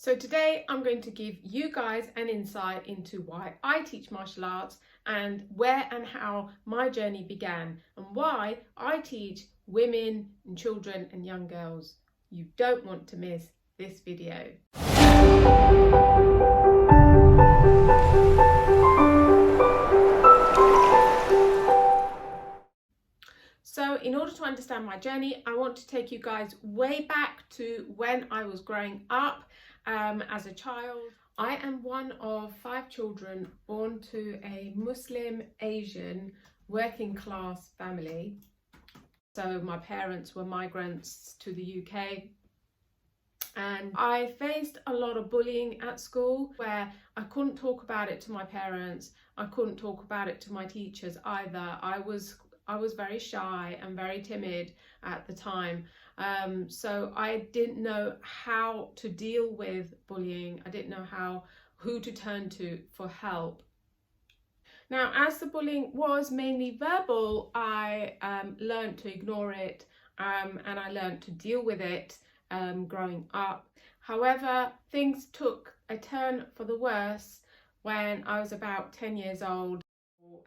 So today I'm going to give you guys an insight into why I teach martial arts and where and how my journey began and why I teach women and children and young girls. You don't want to miss this video. So in order to understand my journey, I want to take you guys way back to when I was growing up as a child. I am one of 5 children born to a Muslim Asian working class family. So my parents were migrants to the UK. And I faced a lot of bullying at school where I couldn't talk about it to my parents. I couldn't talk about it to my teachers either. I was very shy and very timid at the time. So I didn't know how to deal with bullying. I didn't know who to turn to for help. Now, as the bullying was mainly verbal, I learned to ignore it and I learned to deal with it growing up. However, things took a turn for the worse when I was about 10 years old.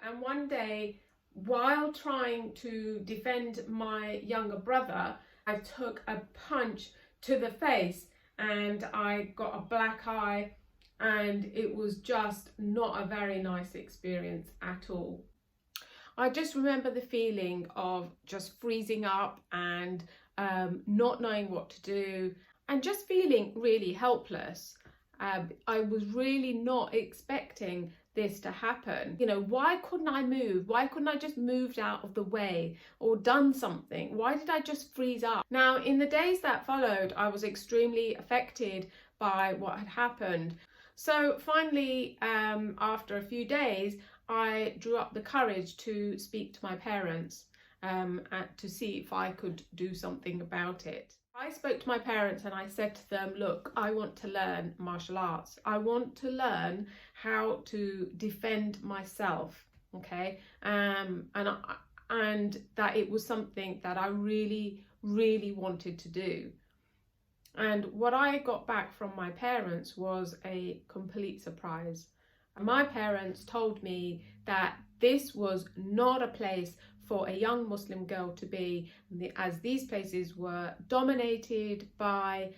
And one day, while trying to defend my younger brother, I took a punch to the face and I got a black eye, and it was just not a very nice experience at all. I just remember the feeling of just freezing up and not knowing what to do and just feeling really helpless. I was really not expecting this to happen. You know, why couldn't I move? Why couldn't I just moved out of the way or done something? Why did I just freeze up? Now, in the days that followed, I was extremely affected by what had happened. So finally, after a few days, I drew up the courage to speak to my parents to see if I could do something about it. I spoke to my parents and I said to them, look, I want to learn martial arts. I want to learn how to defend myself, okay? And that it was something that I really, really wanted to do. And what I got back from my parents was a complete surprise. My parents told me that this was not a place for a young Muslim girl to be, as these places were dominated by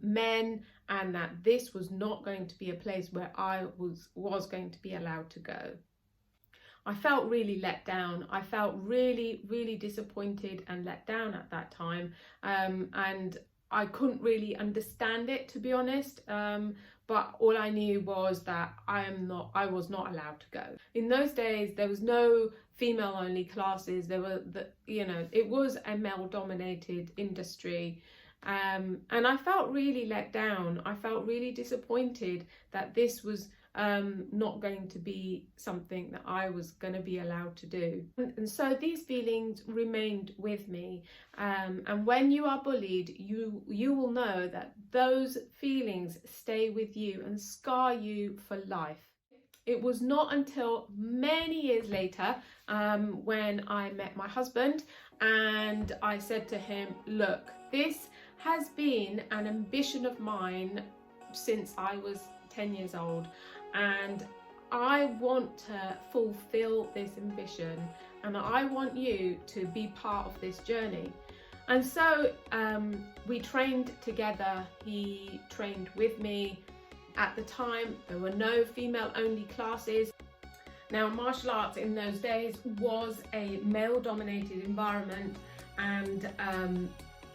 men, and that this was not going to be a place where I was going to be allowed to go. I felt really let down. I felt really, really disappointed and let down at that time, and I couldn't really understand it, to be honest. But all I knew was that I was not allowed to go. In those days, there was no female-only classes. It was a male-dominated industry. And I felt really let down. I felt really disappointed that this was not going to be something that I was going to be allowed to do. And so these feelings remained with me. And when you are bullied, you will know that those feelings stay with you and scar you for life. It was not until many years later when I met my husband and I said to him, look, this has been an ambition of mine since I was 10 years old, and I want to fulfill this ambition and I want you to be part of this journey. And so we trained together. He trained with me. At the time, there were no female-only classes. Now, martial arts in those days was a male-dominated environment, and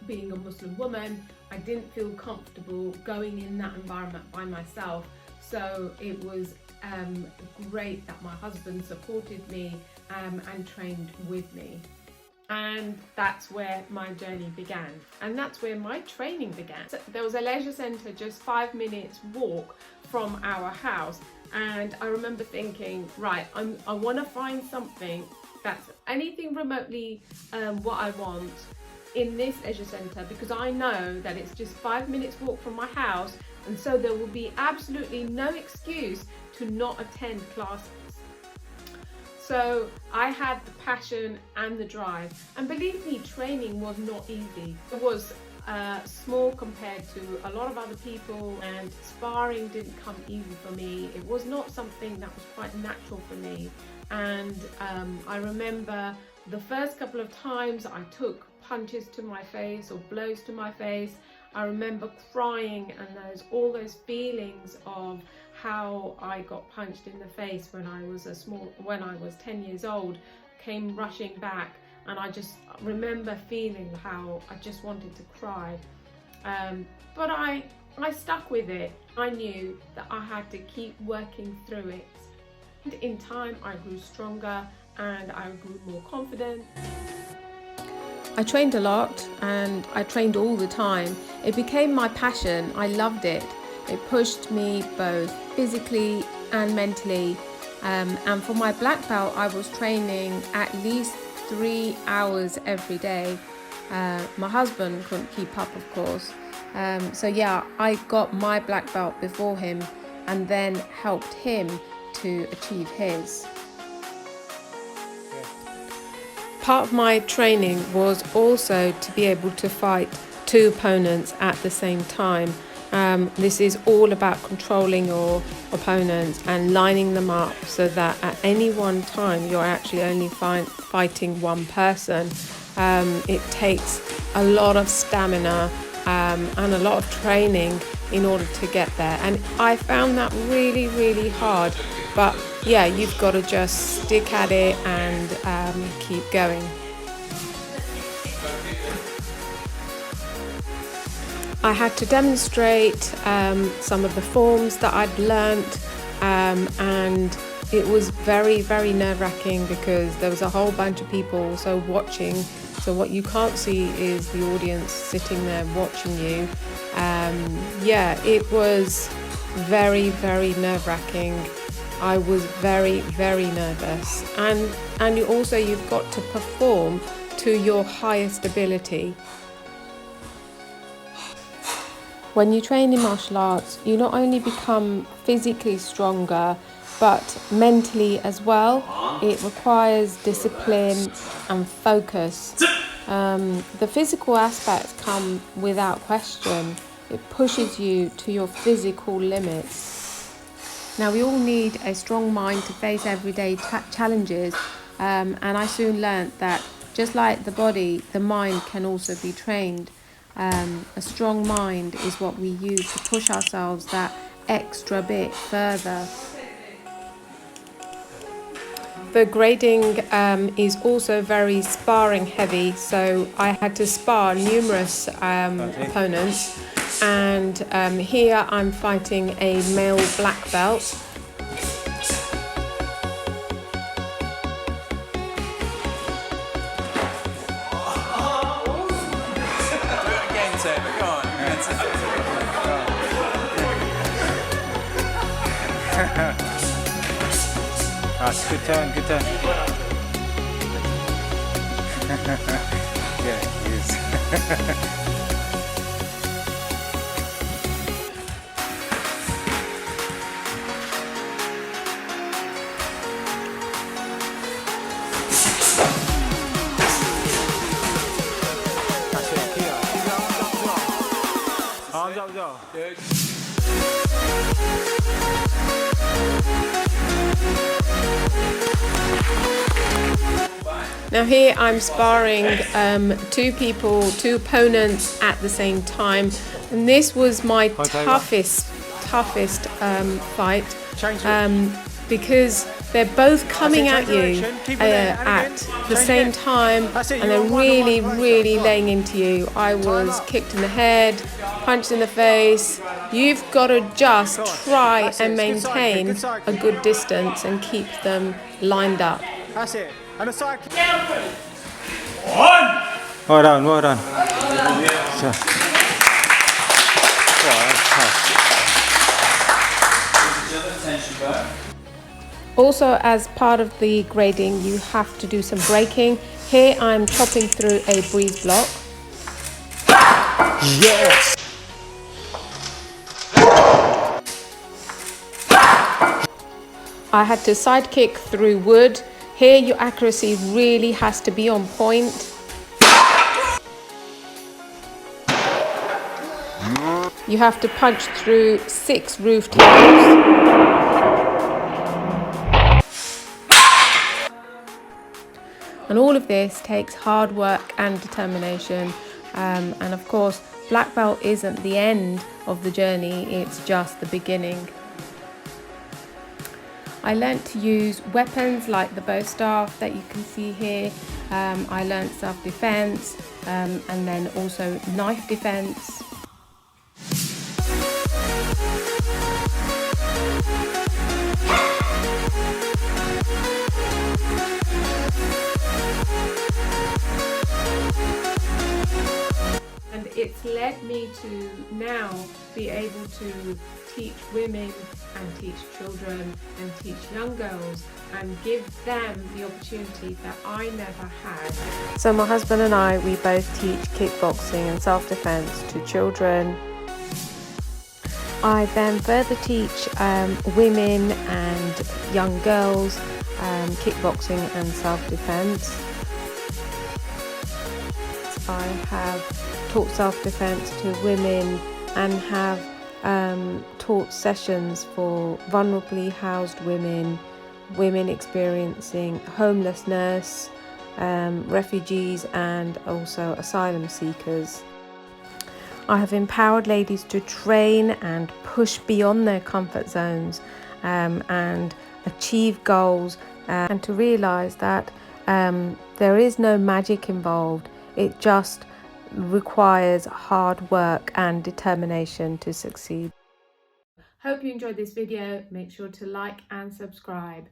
being a Muslim woman, I didn't feel comfortable going in that environment by myself. So it was great that my husband supported me and trained with me. And that's where my journey began. And that's where my training began. So there was a leisure centre just 5 minutes walk from our house. And I remember thinking, right, I want to find something that's anything remotely what I want in this leisure centre, because I know that it's just 5 minutes walk from my house. And so there will be absolutely no excuse to not attend classes. So I had the passion and the drive, and believe me, training was not easy. It was small compared to a lot of other people, and sparring didn't come easy for me. It was not something that was quite natural for me. And I remember the first couple of times I took punches to my face or blows to my face, I remember crying, and all those feelings of how I got punched in the face when I was 10 years old came rushing back, and I just remember feeling how I just wanted to cry. But I stuck with it. I knew that I had to keep working through it. And in time I grew stronger and I grew more confident. I trained a lot and I trained all the time. It became my passion. I loved it. It pushed me both physically and mentally. And for my black belt, I was training at least 3 hours every day. My husband couldn't keep up, of course. So yeah, I got my black belt before him and then helped him to achieve his. Part of my training was also to be able to fight 2 opponents at the same time. This is all about controlling your opponents and lining them up so that at any one time you're actually only fighting one person. It takes a lot of stamina and a lot of training in order to get there, and I found that really, really hard. But yeah, you've got to just stick at it and keep going. I had to demonstrate some of the forms that I'd learnt, and it was very, very nerve-wracking because there was a whole bunch of people also watching. So what you can't see is the audience sitting there watching you. Yeah, it was very, very nerve-wracking. I was very, very nervous. And you've got to perform to your highest ability. When you train in martial arts, you not only become physically stronger, but mentally as well. It requires discipline and focus. The physical aspects come without question. It pushes you to your physical limits. Now, we all need a strong mind to face everyday challenges, and I soon learnt that just like the body, the mind can also be trained. A strong mind is what we use to push ourselves that extra bit further. The grading is also very sparring heavy, so I had to spar numerous opponents, and here I'm fighting a male black belt. That's good turn, good turn. Yeah, he is. That's it, keep up. Arms up, go. Good. Now here I'm sparring 2 opponents at the same time, and this was my toughest fight because they're both coming at you at the same time, and they're really, really laying into you. I was kicked in the head, punched in the face. You've got to just try and maintain a good distance and keep them lined up. That's it. And a side kick. One! Well done, well done. So. Wow, that's tough. Also, as part of the grading, you have to do some braking. Here I'm chopping through a breeze block. Yes! I had to side kick through wood. Here your accuracy really has to be on point. You have to punch through 6 roof tiles. And all of this takes hard work and determination. And of course, black belt isn't the end of the journey, it's just the beginning. I learnt to use weapons like the bow staff that you can see here. I learnt self-defense and then also knife defense. And it's led me to now be able to teach women and teach children and teach young girls and give them the opportunity that I never had. So my husband and I, we both teach kickboxing and self-defense to children. I then further teach women and young girls kickboxing and self-defense. I have taught self-defense to women and have taught sessions for vulnerably housed women, women experiencing homelessness, refugees and also asylum seekers. I have empowered ladies to train and push beyond their comfort zones and achieve goals and to realise that there is no magic involved. It just requires hard work and determination to succeed. Hope you enjoyed this video. Make sure to like and subscribe.